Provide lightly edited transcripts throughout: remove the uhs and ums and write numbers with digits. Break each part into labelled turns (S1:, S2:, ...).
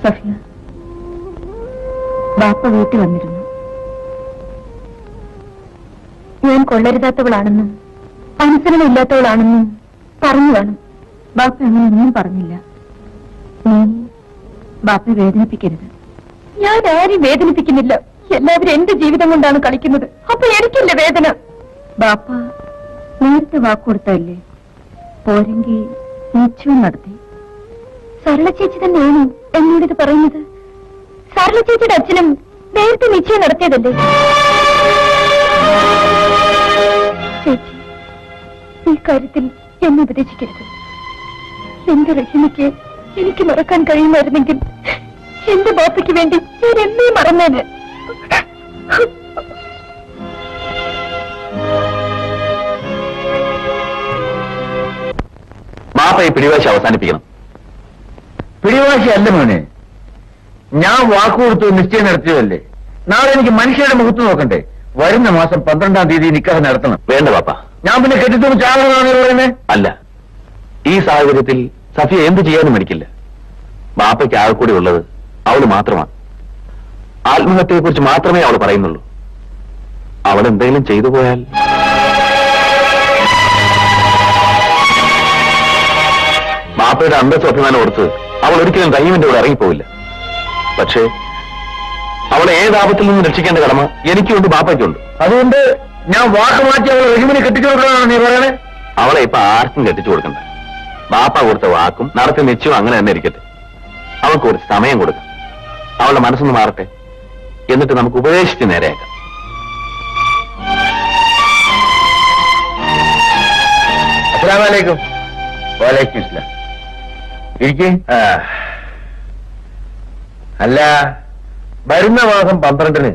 S1: സഫിയ, ബാപ്പ വീട്ടിൽ വന്നിരുന്നു. ഞാൻ കൊള്ളരുതാത്തവളാണെന്നും അനുസരണമില്ലാത്തവളാണെന്നും പറഞ്ഞു കാണും. ബാപ്പ അങ്ങനെ ഒന്നും പറഞ്ഞില്ല. നീ ബാപ്പയെ വേദനിപ്പിക്കരുത്. ഞാൻ ആരും വേദനിപ്പിക്കുന്നില്ല. എല്ലാവരും എന്റെ ജീവിതം കൊണ്ടാണ് കളിക്കുന്നത്. അപ്പൊ എനിക്കില്ല വേദന. ബാപ്പ നേരത്തെ വാക്കുകൊടുത്തല്ലേ, പോരെങ്കിൽ നിശ്ചയം നടത്തി. സരള ചേച്ചി തന്നെയാണോ എന്നോടിത് പറയുന്നത്? സരള ചേച്ചിയുടെ അച്ഛനും നേരത്തെ നിശ്ചയം നടത്തിയതല്ലേ? ചേച്ചി, ഈ കാര്യത്തിൽ എന്നെ ഉപദേശിക്കരുത്. എന്റെ റഹീമയ്ക്ക് എനിക്ക് മറക്കാൻ കഴിയുമായിരുന്നെങ്കിൽ എന്റെ ബാപ്പയ്ക്ക് വേണ്ടി ഞാൻ എന്നേ മറന്നേന്.
S2: ബാപ്പ ഈ പിടിവാശി അവസാനിപ്പിക്കണം.
S3: പിടിവാശി അല്ല മോനെ, ഞാൻ വാക്കുകൊടുത്ത് നിശ്ചയം നടത്തിയതല്ലേ. നാളെ എനിക്ക് മനുഷ്യരുടെ മുഖത്ത് നോക്കണ്ടേ? വരുന്ന മാസം 12-ാം തീയതി നിക്കാഹ് നടത്തണം.
S2: വേണ്ട ബാപ്പ,
S3: ഞാൻ പിന്നെ കെട്ടിത്തൂന്ന് ചാകണമെന്നാണ് പറയുന്നത്.
S2: അല്ല, ഈ സാഹചര്യത്തിൽ സഫിയ എന്ത് ചെയ്യാനും മടിക്കില്ല. ബാപ്പയ്ക്ക് ആകെ കൂടി ഉള്ളത് അവള് മാത്രമാണ്. ആത്മഹത്യയെക്കുറിച്ച് മാത്രമേ അവൾ പറയുന്നുള്ളൂ. അവൾ എന്തെങ്കിലും ചെയ്തു പോയാൽ ബാപ്പയുടെ അന്തസ്സ് അഭിമാനം ഓർത്ത് അവൾ ഒരിക്കലും റഹീമിന്റെ കൂടെ ഇറങ്ങിപ്പോവില്ല. പക്ഷേ അവളെ ഏതാപത്തിൽ നിന്നും രക്ഷിക്കേണ്ട കടമ എനിക്കുണ്ട്, ബാപ്പയ്ക്കുണ്ട്.
S3: അതുകൊണ്ട് ഞാൻ വാക്ക് മാറ്റി അവളെ റഹീമിന് കെട്ടിച്ചു കൊടുക്കണമെന്നാണ് നീ പറയണേ?
S2: അവളെ ഇപ്പൊ ആർക്കും കെട്ടിച്ചു കൊടുക്കണ്ട. ബാപ്പ കൊടുത്ത വാക്കും നടത്തി നിശ്ചയം അങ്ങനെ തന്നെ ഇരിക്കട്ടെ. അവൾക്ക് കുറച്ച് സമയം കൊടുക്കാം. അവളുടെ മനസ്സൊന്ന് മാറട്ടെ, എന്നിട്ട് നമുക്ക് ഉപദേശിച്ച് നേരെയാക്കാം.
S3: അസ്സലാമു അലൈക്കും. വലൈക്കും ഇസ്ലാം. ഇരിക്കേ. അല്ല, വരുന്ന മാസം 12-ന്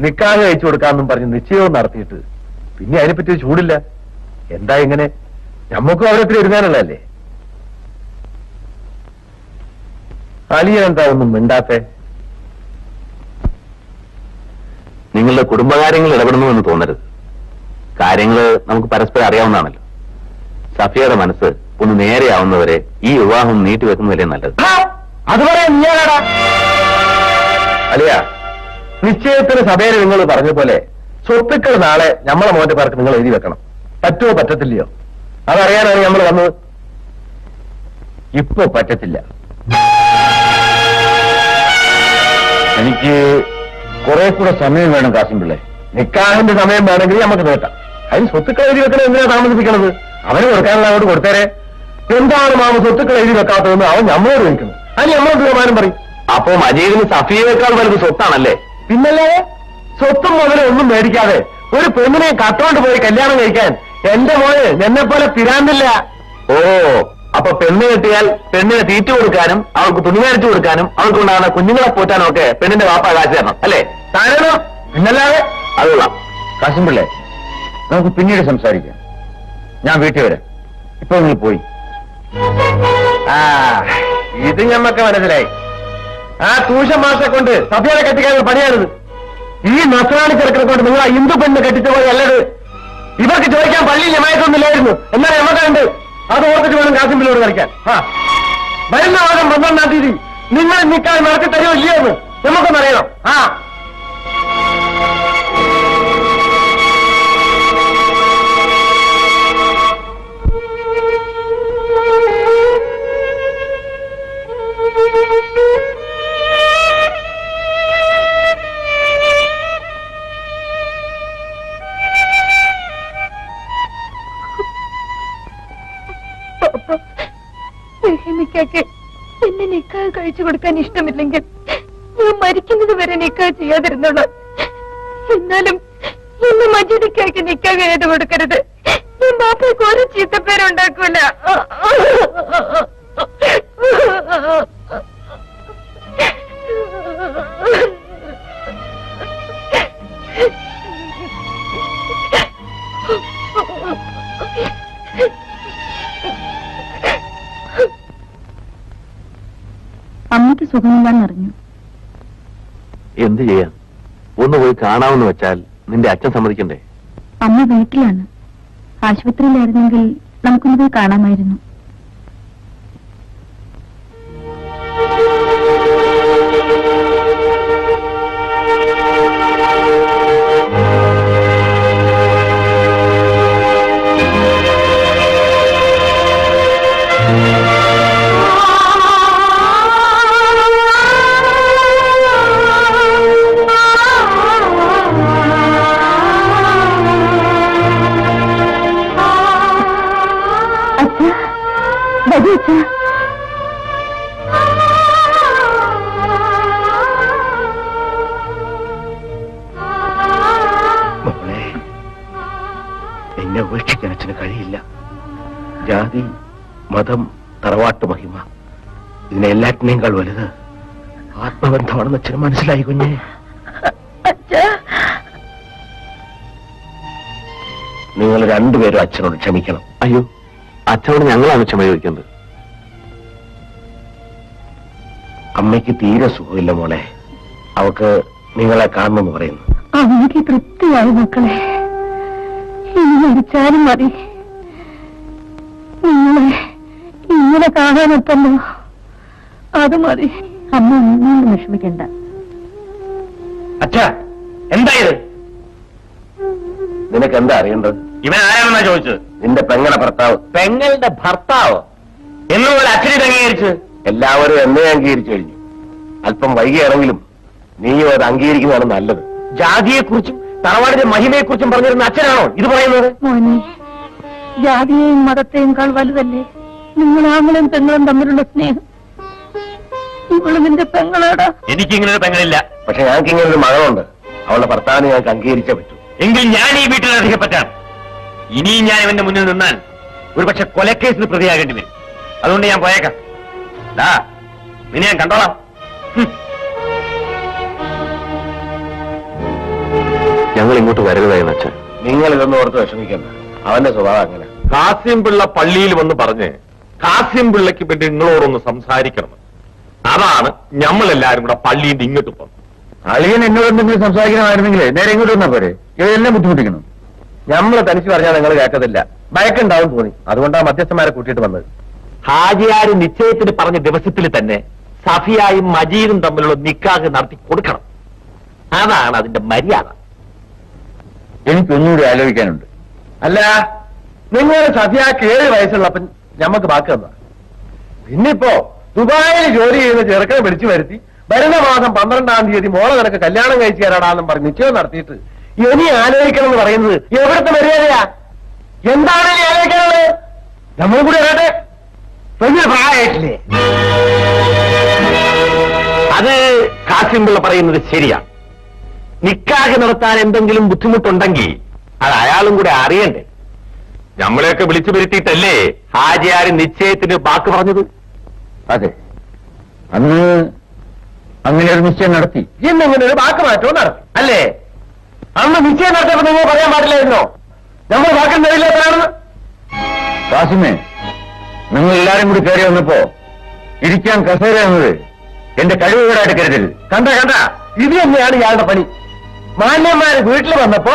S3: നിക്കാഹ് കഴിച്ചു കൊടുക്കാമെന്നും പറഞ്ഞ് നിശ്ചയവും നടത്തിയിട്ട് പിന്നെ അതിനെപ്പറ്റി ചൂടില്ല. എന്താ ഇങ്ങനെ? ഞമ്മക്കും അവരത്തിൽ ഒരുങ്ങാനുള്ളതല്ലേ. അലിയ എന്താ ഒന്നും മിണ്ടാത്തെ?
S2: നിങ്ങളുടെ കുടുംബകാര്യങ്ങൾ ഇടപെടുന്നു എന്ന് തോന്നരുത്. കാര്യങ്ങൾ നമുക്ക് പരസ്പരം അറിയാവുന്നതാണല്ലോ. സഫിയയുടെ മനസ്സ് ഒന്ന് നേരെയാവുന്നവരെ ഈ വിവാഹം നീട്ടിവെക്കുന്നതല്ലേ നല്ലത്.
S3: അത് പറയാൻ ഞാനാടാ. അലിയ, നിശ്ചയത്തിന് സഭയിൽ നിങ്ങൾ പറഞ്ഞ പോലെ സ്വത്തുക്കൾ നാളെ നമ്മളെ മോന്റെ പേർക്ക് നിങ്ങൾ എഴുതി വെക്കണം. പറ്റുമോ പറ്റത്തില്ലയോ അതറിയാനാണ് നമ്മൾ വന്നത്. ഇപ്പൊ പറ്റത്തില്ല. എനിക്ക് കുറെ കൂടെ സമയം വേണം കാസിം പിള്ളേ. നിക്കാഹിന്റെ സമയം വേണമെങ്കിൽ നമുക്ക് നേട്ടാം. അതിന് സ്വത്തുക്കൾ എഴുതി വെക്കണം എന്തിനാ താമസിപ്പിക്കണത്? അവന് കൊടുക്കാനുള്ള അങ്ങോട്ട് കൊടുത്തേരെ. എന്താണ് മാമ സ്വത്തുക്കൾ എഴുതി വെക്കാത്തതെന്ന് അവൻ നമ്മളോട് ചോദിക്കുന്നു. അതിന് നമ്മളോട് തീരുമാനം പറയും.
S2: അപ്പോ മജീദിന് സഫിയേക്കാൾ വലുത് സ്വത്താണല്ലേ?
S3: പിന്നല്ലേ, സ്വത്തും മുതലേ ഒന്നും മേടിക്കാതെ ഒരു പെണ്ണിനെ കട്ടോണ്ട് പോയി കല്യാണം കഴിക്കാൻ എന്റെ മോന് എന്നെ പോലെ പിരാന്തില്ല.
S2: ഓ, അപ്പൊ പെണ്ണ് കെട്ടിയാൽ പെണ്ണിനെ തീറ്റ കൊടുക്കാനും അവൾക്ക് തുണി മേടിച്ചു കൊടുക്കാനും അവൾക്കുണ്ടാകുന്ന കുഞ്ഞുങ്ങളെ പോറ്റാനും ഒക്കെ പെണ്ണിന്റെ വാപ്പ കാശ് തരണം അല്ലേ?
S3: താനോ? പിന്നല്ലാതെ.
S2: അതുള്ള
S3: കാശും പിള്ളേ, നമുക്ക് പിന്നീട് സംസാരിക്കാം. ഞാൻ വീട്ടിൽ വരാം. ഇപ്പൊ നിങ്ങൾ പോയി. ഇത് ഞമ്മക്ക് മനസ്സിലായി. ആ ട്യൂഷൻ മാഷെ കൊണ്ട് സഭയെ കെട്ടിക്കാൻ പണിയാണിത്. ഈ നസ്രാണി ചെറുക്കനെ കൊണ്ട് നിങ്ങൾ ആ ഹിന്ദു പെണ്ണ് കെട്ടിച്ച പോലെ അല്ലത്. ഇവർക്ക് ചോദിക്കാൻ പള്ളിയിൽ ജമായത്തൊന്നുമില്ലായിരുന്നു. എന്നാൽ നമുക്കുണ്ട്. അത് ഓർത്തിട്ട് വേണം കാസിമ്പിലോട് കളിക്കാൻ. വരുന്ന മാസം 12-ാം തീയതി നിങ്ങൾ നിൽക്കാൻ നടത്തി തരുമോ ഇല്ലയോ എന്ന് നമുക്കൊന്നറിയണം.
S1: റഹീമിക്കാക്ക് എന്നെ നിക്കാഹ് കഴിച്ചു കൊടുക്കാൻ ഇഷ്ടമില്ലെങ്കിൽ ഞാൻ മരിക്കുന്നത് വരെ നിക്കാഹ് ചെയ്യാതിരുന്നോളാം. എന്നാലും എന്നെ മജീദിക്കാക്ക് നിക്കാഹ് ചെയ്ത് കൊടുക്കരുത്. ഞാൻ ബാപ്പയ്ക്ക് ഒരു ചീത്തപ്പേരുണ്ടാക്കൂല. അമ്മയ്ക്ക് സുഖമില്ലാന്നറിഞ്ഞു.
S2: എന്ത് ചെയ്യാൻ? ഒന്ന് പോയി കാണാമെന്ന് വെച്ചാൽ നിന്റെ അച്ഛൻ സമ്മതിക്കണ്ടേ?
S1: അമ്മ വീട്ടിലാണ്. ആശുപത്രിയിലായിരുന്നെങ്കിൽ നമുക്കൊന്ന് പോയി കാണാമായിരുന്നു.
S3: മോളെ, എന്നെ ഉപേക്ഷിക്കാൻ അച്ഛന് കഴിയില്ല. ജാതി, മതം, തറവാട്ട് മഹിമ, ഇതിനെ എല്ലാറ്റിനേക്കാൾ വലുത് ആത്മബന്ധമാണെന്ന് അച്ഛന് മനസ്സിലായി കുഞ്ഞെ. നിങ്ങൾ രണ്ടുപേരും അച്ഛനോട് ക്ഷമിക്കണം.
S2: അയ്യോ, അച്ഛനോട് ഞങ്ങളാണ് ക്ഷമ ചോദിക്കുന്നത്.
S3: അമ്മയ്ക്ക് തീരെ സുഖമില്ല മോളെ. അവക്ക് നിങ്ങളെ കാണണമെന്ന് പറയുന്നു.
S1: അമ്മയ്ക്ക് തൃപ്തിയായി മക്കളെ. ഇനി മരിച്ചാലും മതി. നിങ്ങളെ ഇങ്ങനെ കാണാനെത്തല്ലോ, അത് മതി. അമ്മ ഒന്നും വിഷമിക്കണ്ട.
S3: അച്ഛാ, എന്താ ഇത്? നിനക്ക് എന്താ അറിയേണ്ടത്?
S2: ഇവൻ ആരാണെന്നാ ചോദിച്ചത്?
S3: നിന്റെ പെങ്ങളുടെ ഭർത്താവ്.
S2: പെങ്ങളുടെ ഭർത്താവ് എന്നുപോലെ അച്ഛനെ അംഗീകരിച്ച്
S3: എല്ലാവരും എന്നെ അംഗീകരിച്ചു കഴിഞ്ഞു. അല്പം വൈകിയാണെങ്കിലും നീയും അത് അംഗീകരിക്കുന്നതാണ് നല്ലത്.
S2: ജാതിയെക്കുറിച്ചും തറവാടിന്റെ മഹിമയെക്കുറിച്ചും പറഞ്ഞിരുന്ന അച്ഛനാണോ ഇത് പറയുന്നത്?
S1: മോനെ, ജാതിയെയും മതത്തെയുംക്കാൾ വലുതല്ലേ നിങ്ങൾ ആങ്ങളും പെങ്ങളും തമ്മിലുള്ള സ്നേഹം? ഇവള് നിന്റെ പെങ്ങളാടാ.
S2: എനിക്കിങ്ങനെ ഒരു പെങ്ങളില്ല.
S3: പക്ഷെ ഞങ്ങൾക്ക് ഇങ്ങനെ ഒരു മകളുണ്ട്. അവളുടെ ഭർത്താവിനെ ഞങ്ങൾക്ക് അംഗീകരിച്ചേ പറ്റൂ.
S2: എങ്കിൽ ഞാൻ ഈ വീട്ടിൽ അധികപ്പറ്റാം. ഇനിയും ഞാൻ ഇവന്റെ മുന്നിൽ നിന്നാൽ ഒരുപക്ഷെ കൊലക്കേസിന് പ്രതിയാകേണ്ടി വരും. അതുകൊണ്ട് ഞാൻ പോയേക്കാം. നിന്നെ ഞാൻ കണ്ടോളാം. ഞങ്ങൾ ഇങ്ങോട്ട് വരരുതായിരുന്നു അച്ഛൻ.
S3: നിങ്ങൾ ഇതൊന്നും ഓർത്ത് വിഷമിക്കണ്ട. അവന്റെ സ്വഭാവം അങ്ങനെ.
S4: കാസിം പിള്ള പള്ളിയിൽ വന്ന് പറഞ്ഞ് കാസിം പിള്ളയ്ക്ക് വേണ്ടി നിങ്ങളോടൊന്ന് സംസാരിക്കണം. അതാണ് ഞമ്മളെല്ലാരും കൂടെ പള്ളിയിൽ ഇങ്ങോട്ട് പോകും.
S3: അളിയൻ എന്നോട് എന്തെങ്കിലും സംസാരിക്കണമായിരുന്നെങ്കിൽ നേരെ ഇങ്ങോട്ട് വന്നാ പോരെ. ഇതെല്ലാം ബുദ്ധിമുട്ടിക്കണം. നമ്മൾ തനിച്ച് പറഞ്ഞാൽ നിങ്ങൾ കേൾക്കത്തില്ല. ഭയക്കുണ്ടാവും തോന്നി. അതുകൊണ്ടാണ് മധ്യസ്ഥന്മാരെ കൂട്ടിയിട്ട് വന്നത്.
S2: ഹാജിയാര് നിശ്ചയത്തിന് പറഞ്ഞ ദിവസത്തിൽ തന്നെ സഫിയായും മജീദും തമ്മിലുള്ള നിക്കാഹ് നടത്തി കൊടുക്കണം. അതാണ് അതിന്റെ മര്യാദ.
S3: എനിക്കൊന്നുകൂടി ആലോചിക്കാനുണ്ട്. അല്ല, നിങ്ങൾ സഫിയാക്ക് 7 വയസ്സുള്ളപ്പൻ ഞമ്മക്ക് ബാക്കി തന്ന. പിന്നിപ്പോ ദുബായിൽ ജോലി ചെയ്യുന്ന ചെറുക്കനെ വിളിച്ചു വരുത്തി വരുന്ന മാസം 12-ാം തീയതി മോളെ നിനക്ക് കല്യാണം കഴിച്ചു തരാടാന്നും പറഞ്ഞ് നിശ്ചയം നടത്തിയിട്ട് ഇനി ആലോചിക്കണം എന്ന് പറയുന്നത് എവിടുത്തെ മര്യാദയാ? എന്താണ് ഇനി ആലോചിക്കാനുള്ളത്? നമ്മളും കൂടി അറിയട്ടെ. വലിയ പ്രായമായിട്ടില്ലേ?
S2: അത് കാസിം പിള്ള പറയുന്നത് ശരിയാ. നിക്കാഹ് നടത്താൻ എന്തെങ്കിലും ബുദ്ധിമുട്ടുണ്ടെങ്കിൽ അത് അയാളും കൂടെ അറിയണ്ടേ.
S4: ഞമ്മളെയൊക്കെ വിളിച്ചു വരുത്തിയിട്ടല്ലേ
S2: ഹാജിയാര് നിശ്ചയത്തിന് വാക്ക് പറഞ്ഞത്?
S3: അതെ, അന്ന് അങ്ങനെ ഒരു നിശ്ചയം നടത്തി. ഇന്നിങ്ങനെ ഒരു വാക്ക് മാറ്റവും നടത്തി അല്ലേ? അന്ന് നിശ്ചയം നടത്തിയപ്പോ നിങ്ങൾ പറയാൻ പാടില്ലായിരുന്നോ നമ്മൾ വാക്കിൽ നിലയില്ലാത്തതാണെന്ന്? കാസിമേ, നിങ്ങൾ എല്ലാരും കൂടി കയറി വന്നപ്പോ ഇരിക്കാൻ കസേര എന്നത് എന്റെ കഴിവുകേടായിട്ട് കരുതരുത്. കണ്ട ഇത് തന്നെയാണ് ഇയാളുടെ പണി. മാന്യന്മാര് വീട്ടിൽ വന്നപ്പോ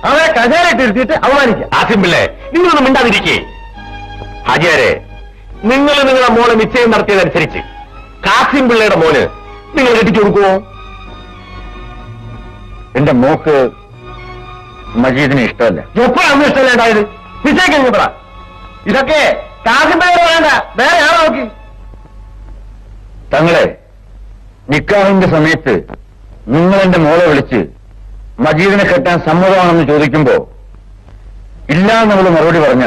S3: അവരെ കസേരയിട്ടിരുത്തിയിട്ട് അവമാനിക്കാം.
S2: കാസിം പിള്ളേ, നിങ്ങളൊന്നും മിണ്ടാതിരിക്കേ. ഹാജിയാരെ, നിങ്ങൾ നിങ്ങളുടെ മോളെ നിശ്ചയം നടത്തിയതനുസരിച്ച് കാസിം പിള്ളയുടെ മോന് നിങ്ങൾ കെട്ടിച്ചു കൊടുക്കുമോ?
S3: എന്റെ മോക്ക് മജീദിനെ ഇഷ്ടമല്ല. എപ്പോഴാണ് ഇഷ്ടമല്ലേണ്ടായത്? നിശ്ചയം കഴിഞ്ഞപ്പോഴാ. ഇതൊക്കെ കാസിംബേരെ വേണ്ട, വേറെ ആളെ നോക്കി. തങ്ങളെ, നിക്കാഹിന്റെ സമയത്ത് നിങ്ങൾ എന്റെ മോളെ വിളിച്ച് മജീദിനെ കെട്ടാൻ സമ്മതമാണെന്ന് ചോദിക്കുമ്പോ ഇല്ല എന്നുള്ള മറുപടി പറഞ്ഞ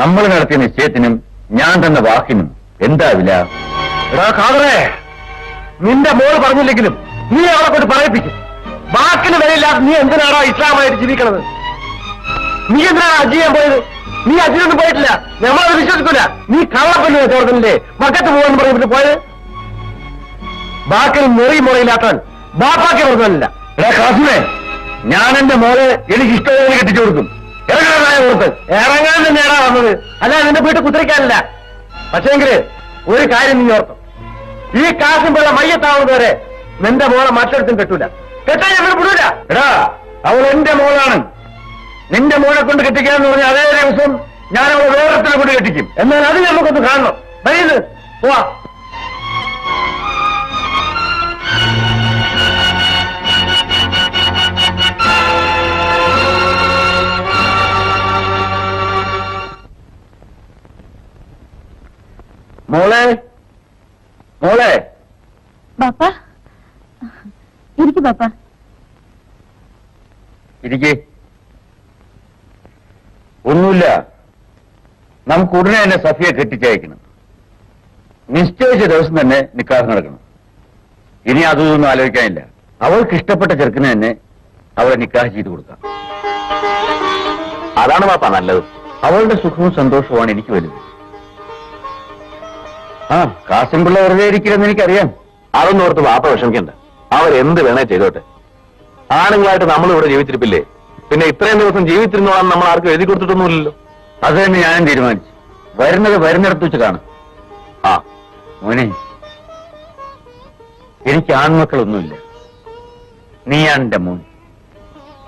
S3: നമ്മൾ നടത്തിയ നിശ്ചയത്തിനും ഞാൻ തന്ന വാക്കിനും എന്താ വില? എടാ ഖാദറേ, നിന്റെ മോൾ പറഞ്ഞില്ലെങ്കിലും നീ അവളെ കൊണ്ട് പറയിപ്പിക്കും. വാക്കിന് വിലയില്ലാതെ നീ എന്തിനാണോ ഇസ്ലാമായിട്ട് ജീവിക്കണത്? നീ എന്തിനാണ് ഹജ്ജ് ചെയ്യാൻ പോയത്? നീ ഹജ്ജിനൊന്നും പോയിട്ടില്ല. നമ്മളത് വിശ്വസിക്കൂല. നീ കള്ളപ്പല്ലേ ചോർന്നില്ലേ മക്കത്ത് പോകാൻ പറഞ്ഞിട്ട് പോയത്? വാക്കിന് മുറി മുറയില്ലാത്തവൻ ബാപ്പാക്കി പറഞ്ഞല്ല. എടാ കാസിമേ, ഞാൻ എന്റെ മോളെ എനിക്ക് ഇഷ്ടമായി കെട്ടിച്ചു കൊടുക്കും. ഇറങ്ങാനായ പുറത്ത് ഇറങ്ങാൻ തന്നെയാണാ വന്നത്, അല്ല നിന്റെ വീട്ടിൽ കുത്തിരിക്കാനില്ല. പക്ഷേങ്കില് ഒരു കാര്യം നീ ഓർക്കും, ഈ കാശും പിള്ള മയ്യത്താവുന്നത് വരെ നിന്റെ മോളെ മറ്റൊരുത്തും കെട്ടൂല. കെട്ടാൻ ഞങ്ങൾ വിടൂല. എടാ, അവൾ എന്റെ മോളാണ്. നിന്റെ മോനെ കൊണ്ട് കെട്ടിക്കാന്ന് പറഞ്ഞ അതേ ദിവസം ഞാൻ അവളെ വേറെത്തിനെ കൊണ്ട് കെട്ടിക്കും. എന്നാൽ അത് നമുക്കൊന്ന് കാണണം. വൈകുന്നത് പോവാ. മോളെ മോളെ
S1: ബാപ്പ ഇരിക്കു ബാപ്പ.
S3: ഇരിക്കേ. ഒന്നുമില്ല, നമുക്ക് ഉടനെ തന്നെ സഫിയെ കെട്ടിച്ചയക്കണം. നിശ്ചയിച്ച ദിവസം തന്നെ നിക്കാഹ് നടക്കണം. ഇനി അതൊന്നും ആലോചിക്കാനില്ല. അവൾക്ക് ഇഷ്ടപ്പെട്ട ചെറുക്കിന് തന്നെ അവളെ നിക്കാഹ് ചെയ്തു കൊടുക്കാം.
S2: അതാണ് പാപ്പ നല്ലത്.
S3: അവളുടെ സുഖവും സന്തോഷവുമാണ് എനിക്ക് വലുത്. ആ കാസിം പിള്ള വെറുതെ ഇരിക്കില്ലെന്ന് എനിക്കറിയാം.
S2: അതൊന്നും ഓർത്ത് പാപ്പ വിഷമിക്കണ്ട. അവരെന്ത് വേണേ ചെയ്തോട്ടെ. ആണുങ്ങളായിട്ട് നമ്മളിവിടെ ജീവിച്ചിരിപ്പില്ലേ, പിന്നെ ഇത്രയും ദിവസം ജീവിച്ചിരുന്നോളാം നമ്മൾ ആർക്കും എഴുതി കൊടുത്തിട്ടൊന്നുമില്ലല്ലോ.
S3: അത് തന്നെ ഞാനും തീരുമാനിച്ചു. വരുന്നത് വരുന്നിടത്ത് വെച്ച് കാണും.
S2: ആ
S3: മോനെ, എനിക്ക് ആൺമക്കളൊന്നുമില്ല. നീയാണ് എന്റെ മോൻ.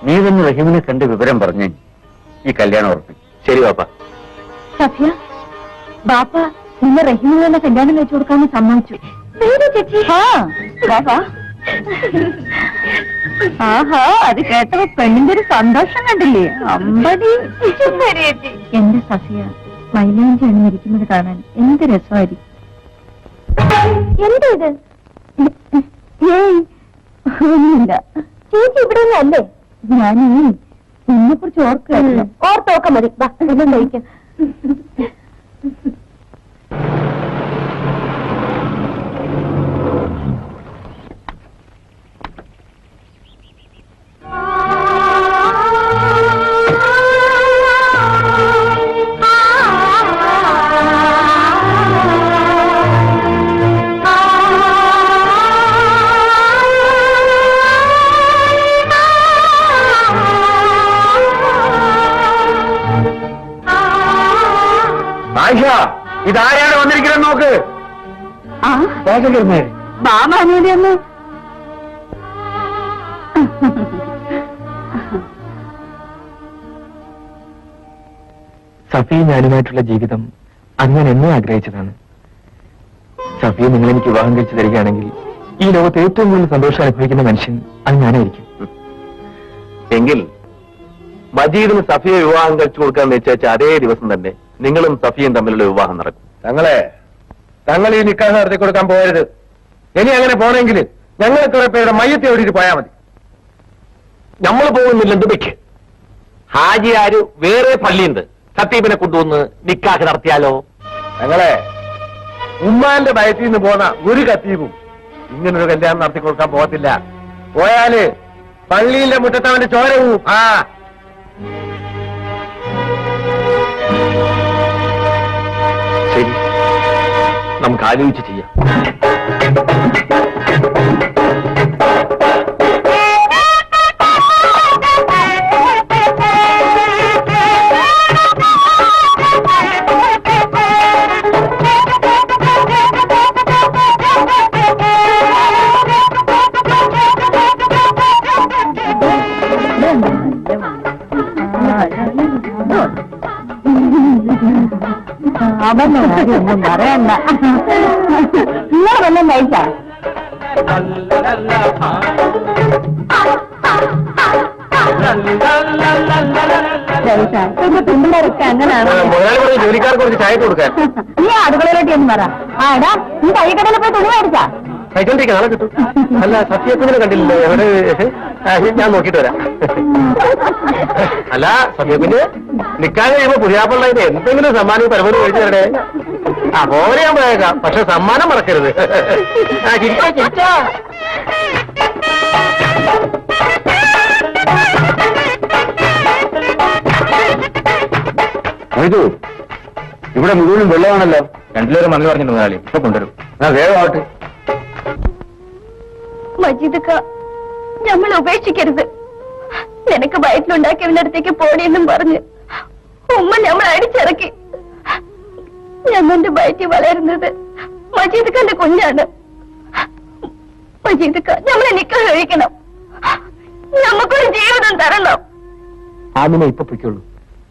S3: നീ തന്നെ റഹീമിനെ കണ്ട് വിവരം പറഞ്ഞേ ഈ കല്യാണം ഉറപ്പിക്കും.
S2: ശരി പാപ്പ.
S1: സഫിയ, ബാപ്പ നിന്നെ റഹീമിന് തന്നെ കല്യാണം വെച്ചു കൊടുക്കാന്ന് സമ്മതിച്ചു. ആഹാ, അത് കേട്ടപ്പോ പെണ്ണിന്റെ ഒരു സന്തോഷം കണ്ടില്ലേ? അമ്പടി. എന്റെ സഫിയ മൈലാഞ്ചി അണിഞ്ഞിരിക്കുന്നത് കാണാൻ എന്ത് രസമായിരിക്കും. എന്താ ഇത്? ഏയ് ഒന്നുമില്ല ചേച്ചി, ഇവിടെ ഒന്നല്ലേ. ഞാൻ നിന്നെ കുറിച്ച് ഓർക്കുകയായിരുന്നു. ഓർത്തോക്ക മതി. ഒന്നും കഴിക്കാം.
S3: ആയിഷ, ഇതാരാണ് വന്നിരിക്കുന്നത് നോക്ക്.
S1: ബാമാനൂലിയൊന്ന്
S5: സഫിയെ ഞാനുമായിട്ടുള്ള ജീവിതം അന്ന് ഞാൻ എന്നും ആഗ്രഹിച്ചതാണ്. സഫിയെ നിങ്ങൾ എനിക്ക് വിവാഹം കഴിച്ചു തരികയാണെങ്കിൽ ഈ ലോകത്ത് ഏറ്റവും കൂടുതൽ സന്തോഷം അനുഭവിക്കുന്ന മനുഷ്യൻ അത് ഞാനായിരിക്കും.
S2: എങ്കിൽ മജീദിന് സഫിയെ വിവാഹം കഴിച്ചു കൊടുക്കാൻ നിശ്ചയിച്ച അതേ ദിവസം തന്നെ നിങ്ങളും സഫിയും തമ്മിലുള്ള വിവാഹം നടക്കും.
S3: തങ്ങൾ ഈ നിക്കാഹ് നടത്തി കൊടുക്കാൻ പോകരുത്. ഇനി അങ്ങനെ പോണെങ്കിൽ ഞങ്ങൾ കുറെ പേരുടെ മയ്യത്തെ ഓടിയിട്ട് പോയാൽ മതി.
S2: നമ്മൾ പോകുന്നില്ല. എന്തുബയ്ക്ക് ഹാജിയാര് വേറെ പള്ളിയുണ്ട്, ഖത്തീബിനെ കൊണ്ടുവന്ന് നിക്കാഹ് നടത്തിയാലോ?
S3: ഞങ്ങളെ ഉമ്മാന്റെ ഭയത്തിൽ നിന്ന് പോന്ന ഒരു ഖത്തീബും ഇങ്ങനൊരു കല്യാണം നടത്തി കൊടുക്കാൻ പോകത്തില്ല. പോയാല് പള്ളിയിലെ മുറ്റത്തവന്റെ ചോരവും.
S2: ശരി, നമുക്ക് ആലോചിച്ച് ചെയ്യാം.
S1: അവന്റെ കാര്യമൊന്നും പറയണ്ട. ഇന്നലെ വല്ലതും കഴിച്ചാ? പെൺപിള്ളേരൊക്കെ അങ്ങനെയാണ്.
S3: ജോലിക്കാർക്ക് കുറച്ച് ചായ കൊടുക്കാൻ.
S1: നീ അടുക്കളയിലോട്ട് എന്ന് പറ. ആടാ, നീ കൈക്കടയിൽ പോയി തുണി മേടിച്ചാ?
S3: കഴിച്ചോണ്ടിരിക്കുക, നാളെ കിട്ടും. അല്ല, സത്യത്തിനെ കണ്ടില്ലല്ലോ. എവിടെ? ഞാൻ നോക്കിട്ട് വരാം. അല്ല, സത്യത്തിന് നിക്കാൻ കഴിയുമ്പോ പുതിയാപ്പുള്ളതിന് എന്തെങ്കിലും സമ്മാനം പരമാവധി കഴിച്ചു തരടേ. പോരെ ഞാൻ പോയേക്കാം, പക്ഷെ സമ്മാനം മറക്കരുത്. ചിരിച്ചാ ചിരിച്ചാ. ഇവിടെ മുഴുവനും വെള്ളമാണല്ലോ. രണ്ടിലേറെ മണി പറഞ്ഞിട്ട് മുതലാളി ഇപ്പൊ കൊണ്ടുവരും. വേഗമാവട്ടെ.
S1: മജീദക്ക, നമ്മൾ ഉപേക്ഷിക്കരുത്. നിനക്ക് വയറ്റിലുണ്ടാക്കിയവന്റെ അടുത്തേക്ക് പോടിയെന്നും പറഞ്ഞ് ഉമ്മ നമ്മൾ അടിച്ചിറക്കി. ഞമ്മന്റെ വയറ്റിൽ വളരുന്നത് മജീദക്കന്റെ കുഞ്ഞാണ്. മജീദക്ക, നമ്മളെ നിക്കാഹ് കഴിക്കണം. നമുക്കൊരു ജീവിതം തരണം.
S5: ആമിനെ ഇപ്പൊ പൊയ്ക്കുള്ളൂ.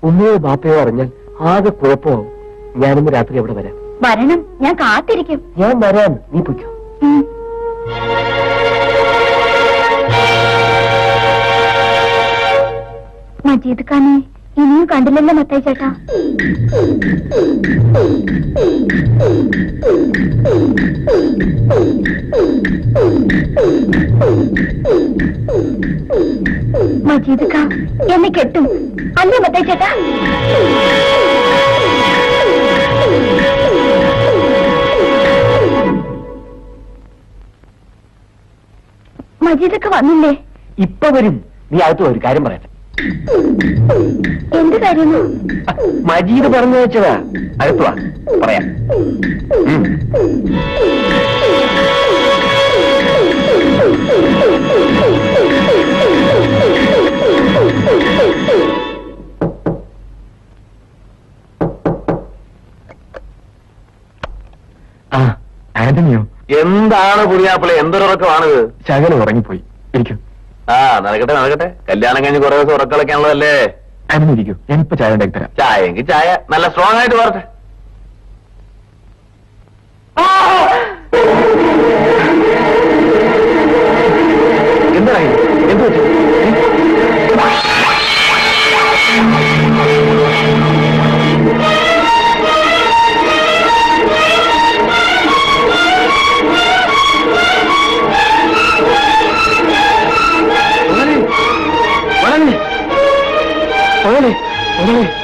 S5: ഉമ്മയോ ബാപ്പയോ അറിഞ്ഞാൽ ആകെ കുഴപ്പമാവും. ഞാനിന്ന് രാത്രി അവിടെ വരാം.
S1: വരണം, ഞാൻ കാത്തിരിക്കും.
S5: ഞാൻ വരാം, നീ പൊയ്ക്കോ.
S1: മജീദ് ഖാനെ ഇനിയും കണ്ടില്ലല്ലോ മത്തായി ചേട്ടാ. മജീദ് ഖാൻ എന്നെ കെട്ടും അല്ലേ മത്തായി ചേട്ടാ? മജീദൊക്കെ വന്നില്ലേ?
S5: ഇപ്പൊ വരും. നീ അകത്ത് ഒരു കാര്യം പറയട്ടെ.
S1: എന്ത് കാര്യം?
S5: മജീദ് പറഞ്ഞു വെച്ചതാ. അകത്ത് വാ, പറയാം. ആ, ആന്റണിയോ?
S2: എന്താണ് പുതിയാപ്പിളെ, എന്തൊരുറക്കമാണിത്?
S5: ശകലം ഉറങ്ങിപ്പോയി. ഇരിക്കും.
S2: ആ നടക്കട്ടെ നടക്കട്ടെ, കല്യാണം കഴിഞ്ഞ് കുറെ ദിവസം ഉറക്കളക്കാനുള്ളതല്ലേ.
S5: ആന്റണി ഇരിക്കൂ, ഞാനിപ്പോ ചായ ഉണ്ടാക്കി തരാം.
S2: ചായ എങ്കിൽ ചായ, നല്ല സ്ട്രോങ് ആയിട്ട് പറട്ടെ.
S5: എന്തായി? എന്ത് പറ്റി?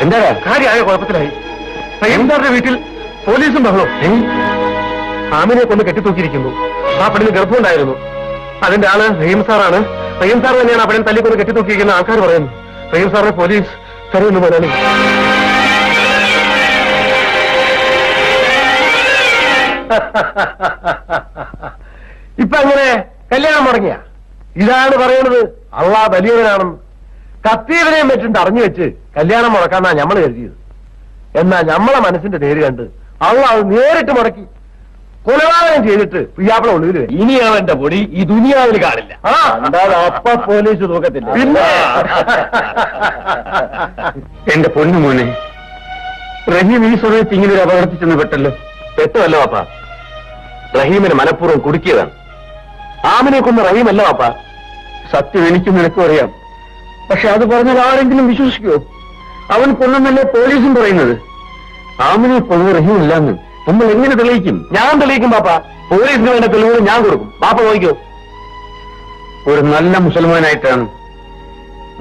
S3: എന്താ കാര്യമായ കുഴപ്പത്തിലായി. റഹീംസാറിന്റെ വീട്ടിൽ പോലീസും ബഹളവും. ആമിനെ കൊണ്ട് കെട്ടിത്തൂക്കിയിരിക്കുന്നു. ആ പെണ്ണിന് ഗർഭമുണ്ടായിരുന്നു. അതിന്റെ ആള് റഹീംസാറാണ്. റഹീംസാർ തന്നെയാണ് ആ പെണ്ണിനെ തല്ലിക്കൊണ്ട് കെട്ടിത്തൂക്കിയിരിക്കുന്ന ആൾക്കാർ പറയുന്നു. റഹീംസാറിനെ പോലീസ് തരുമെന്ന് മുതലാളി. ഇപ്പൊ അങ്ങനെ കല്യാണം മുടങ്ങിയ? ഇതാണ് പറയുന്നത് അള്ളാ വലിയവനാണെന്ന്. കത്തിയവനെയും വെച്ചിട്ട് അറിഞ്ഞു വെച്ച് കല്യാണം മുടക്കാന്നാ ഞമ്മള് കരുതിയത്. എന്നാൽ ഞമ്മളെ മനസ്സിന്റെ നേര് കണ്ട് അള്ളാ അത് നേരിട്ട് മുടക്കി. കൊലപാതകം ചെയ്തിട്ട് പിയാപ്പിള ഒളിവിൽ വരും.
S5: ഇനി അവന്റെ പൊടി ഈ ദുനിയാവിൽ കാണില്ല.
S3: ആ എന്തായാലും അപ്പ പോലീസ് നോക്കത്തില്ല. പിന്നെ
S2: എന്റെ പൊന്നു മോനെ, റഹീം ഈ സമയത്ത് ഇങ്ങനെ ഒരു അപകടത്തിൽ ചെന്ന് പെട്ടല്ലോ. പെട്ടുമല്ലോ പാപ്പ, റഹീമിനെ മനഃപൂർവ്വം കുടുക്കിയതാണ്. ആമിനെ കൊന്ന റഹീമല്ല പാപ്പ. സത്യം എനിക്കും നിനക്കും അറിയാം. പക്ഷെ അത് പറഞ്ഞാൽ ആരെങ്കിലും വിശ്വസിക്കുമോ? അവൻ കൊന്നെന്നല്ലേ പോലീസും പറയുന്നത്. ആമിനെ കൊന്ന റഹീമില്ലാന്ന് നമ്മൾ എങ്ങനെ തെളിയിക്കും? ഞാൻ തെളിയിക്കും പാപ്പ. പോലീസിന് വേണ്ട തെളിവുകൾ ഞാൻ കൊടുക്കും. പാപ്പ നോക്കിക്കോ. ഒരു നല്ല മുസൽമാനായിട്ടാണ്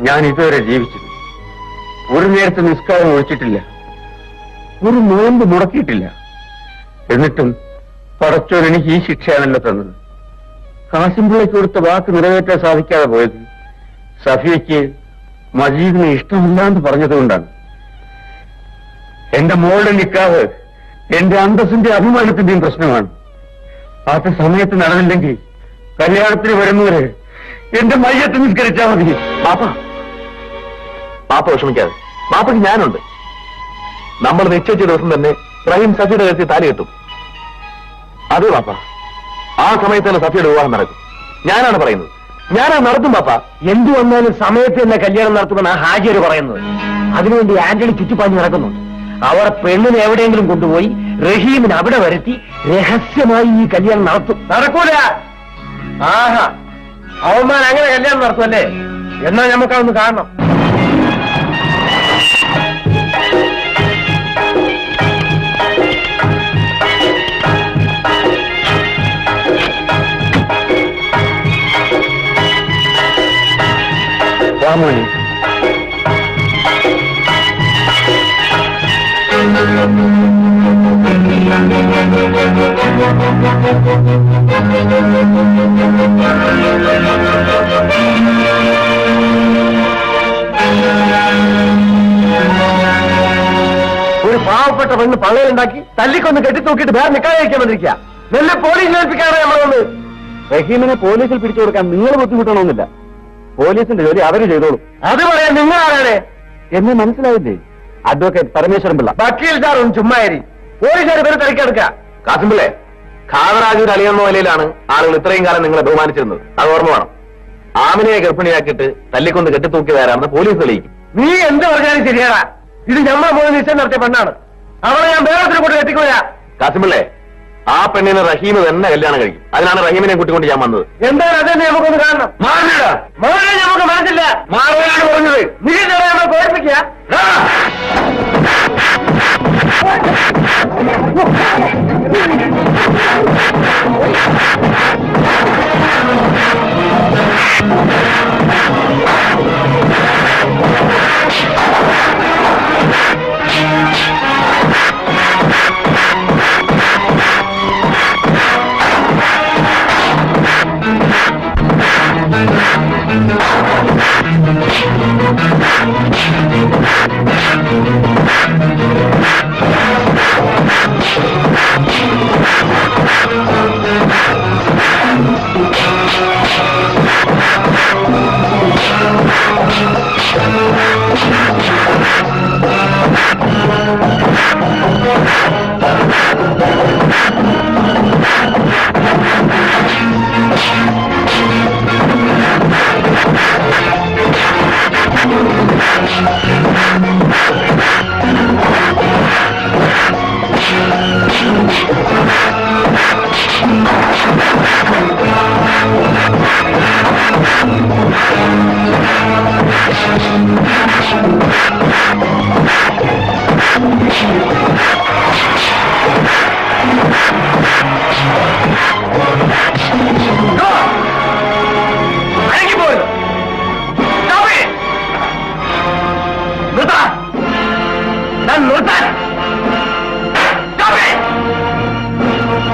S2: ഞാൻ ഇതുവരെ ജീവിച്ചത്. ഒരു നേരത്തെ നിസ്കാരം ഒഴിച്ചിട്ടില്ല, ഒരു നോമ്പ് മുടക്കിയിട്ടില്ല. എന്നിട്ടും പടച്ചോൻ എനിക്ക് ഈ ശിക്ഷയാണല്ലോ തന്നത്. കാസിംപിള്ളയ്ക്ക് കൊടുത്ത വാക്ക് നിറവേറ്റാൻ സാധിക്കാതെ പോയത് സഫിയയ്ക്ക് മജീദിനെ ഇഷ്ടമില്ലാന്ന് പറഞ്ഞതുകൊണ്ടാണ്. എന്റെ മോളുടെ നിക്കാഹ് എന്റെ അന്തസ്സിന്റെ അഭിമാനത്തിന്റെയും പ്രശ്നമാണ്. അത് സമയത്ത് നടന്നില്ലെങ്കിൽ കല്യാണത്തിന് വരുന്നവരെ എന്റെ മയ്യത്ത് നിസ്കരിച്ചാൽ മതി. പാപ്പ വിഷമിക്കാതെ, പാപ്പയ്ക്ക് ഞാനുണ്ട്. നമ്മൾ നിശ്ചയിച്ച ദിവസം തന്നെ റഹീം സഫിയുടെ കരുത്തി താലി കെട്ടും. അത് പാപ്പ, ആ സമയത്ത് തന്നെ സഫിയുടെ വിവാഹം നടക്കും. ഞാനാണ് പറയുന്നത്, ഞാനത് നടത്തും പാപ്പ.
S3: എന്തു വന്നാലും സമയത്ത് തന്നെ കല്യാണം നടത്തുമെന്ന് ആ ഹാജിയര് പറയുന്നത്. അതിനുവേണ്ടി ആന്റണി ചുറ്റിപ്പാഞ്ഞ് നടക്കുന്നുണ്ട്. അവർ പെണ്ണിനെ എവിടെയെങ്കിലും കൊണ്ടുപോയി റഹീമിന് അവിടെ വരുത്തി രഹസ്യമായി ഈ കല്യാണം നടത്തും. നടക്കൂല. ആഹാ, അവന്മാർ അങ്ങനെ കല്യാണം നടത്തുമല്ലേ? എന്നാ നമുക്കതൊന്ന് കാണണം.
S2: രാമോനി,
S3: ഒരു പാവപ്പെട്ട പെണ്ണ് പള്ളയിലുണ്ടാക്കി തല്ലിക്കൊന്ന് കെട്ടിത്തൂക്കിയിട്ട് വേറെ നിൽക്കാതെ വയ്ക്കാൻ വന്നിരിക്കുക. നല്ല പോലീസിനെ ഏൽപ്പിക്കാനാണ് നമ്മൾ വന്നത്.
S2: റഹീമിനെ പോലീസിൽ പിടിച്ചു കൊടുക്കാൻ നിങ്ങൾ ബുദ്ധിമുട്ടണമെന്നില്ല. പോലീസിന്റെ ജോലി അവര് ചെയ്തോളൂ.
S3: അത് പറയാൻ നിങ്ങൾ ആരാണ്?
S2: എന്നെ മനസ്സിലായില്ലേ? അഡ്വക്കേറ്റ് പരമേശ്വരൻ പിള്ള.
S3: വക്കീൽ സാർ ഒന്ന് ചുമ്മാരി. പോലീസുകാർ പേര് തിരക്കെടുക്കുക.
S2: കാസിംപിള്ളേ, ഖാദറാജൂർ അലിയെന്ന നിലയിലാണ് ആളുകൾ ഇത്രയും കാലം നിങ്ങളെ ബഹുമാനിച്ചിരുന്നത്. അത് ഓർമ്മ വേണം. ആമിനെ ഗർഭിണിയാക്കിയിട്ട് തല്ലിക്കൊണ്ട് കെട്ടിത്തൂക്കിയതാരാണെന്ന് പോലീസ് തെളിയിക്കും.
S3: നീ എന്ത് പറഞ്ഞാലും ശരിയാടാ. ഇത് ഞമ്മളെ മോനെ നിശ്ചയം നടത്തിയ പെണ്ണാണ്. അവളെ ഞാൻ വേറൊരു കൂടെ കെട്ടിക്കോയാ.
S2: കാസിമിള്ളേ, ആ പെണ്ണിനെ റഹീം തന്നെ കല്യാണം കഴിക്കും. അതിനാണ് റഹീമിനെ കൂട്ടിക്കൊണ്ട് ഞാൻ വന്നത്.
S3: എന്താണ് അതെന്ന് നമുക്കൊന്ന് കാണണം. മാറാൻ നമുക്ക് മനസ്സില്ല.
S2: മാറുകയാണ് പറഞ്ഞത്.
S3: നീ നമ്മളെ പേടിപ്പിക്കുക.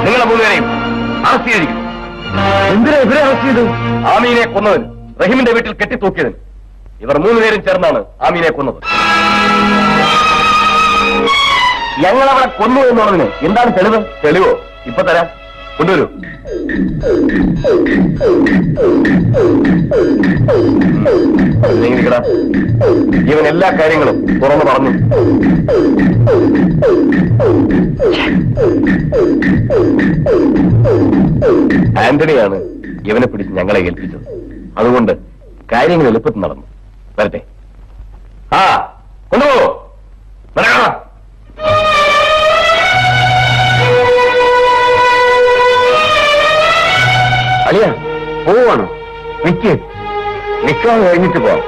S2: നിങ്ങളെ മൂന്നുപേരെയും അറസ്റ്റ് ചെയ്തിരിക്കും.
S3: എന്തിനാ ഇവരെ അറസ്റ്റ് ചെയ്തു?
S2: ആമീനെ കൊന്നതിന്, റഹീമിന്റെ വീട്ടിൽ കെട്ടിത്തൂക്കിയതിന്. ഇവർ മൂന്നുപേരും ചേർന്നാണ് ആമീനെ കൊന്നത്.
S3: ഞങ്ങളവളെ കൊന്നു എന്നുള്ളതിന് എന്താണ് തെളിവ്?
S2: തെളിവോ? ഇപ്പൊ തരാം, കൊണ്ടുവരൂ. നീങ്ങിക്കടാ. ഇവൻ എല്ലാ കാര്യങ്ങളും തുറന്നു പറഞ്ഞു. ആന്റണിയാണ് ഇവനെ പിടിച്ച് ഞങ്ങളെ ഏൽപ്പിച്ചത്. അതുകൊണ്ട് കാര്യങ്ങൾ എളുപ്പത്തിൽ നടന്നു. വരട്ടെ. ആ, കൊണ്ടുപോ. അളിയ, പോവാണോ? നിക്കാഹ് കഴിഞ്ഞിട്ട് പോവാം.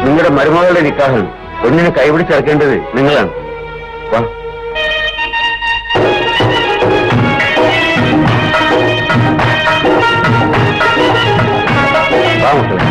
S2: നിങ്ങളുടെ മരുമകളുടെ നിക്കാഹിൽ ഒന്നിനെ കൈപിടിച്ചിറക്കേണ്ടത് നിങ്ങളാണ്. വാ. വാ മക്കളെ.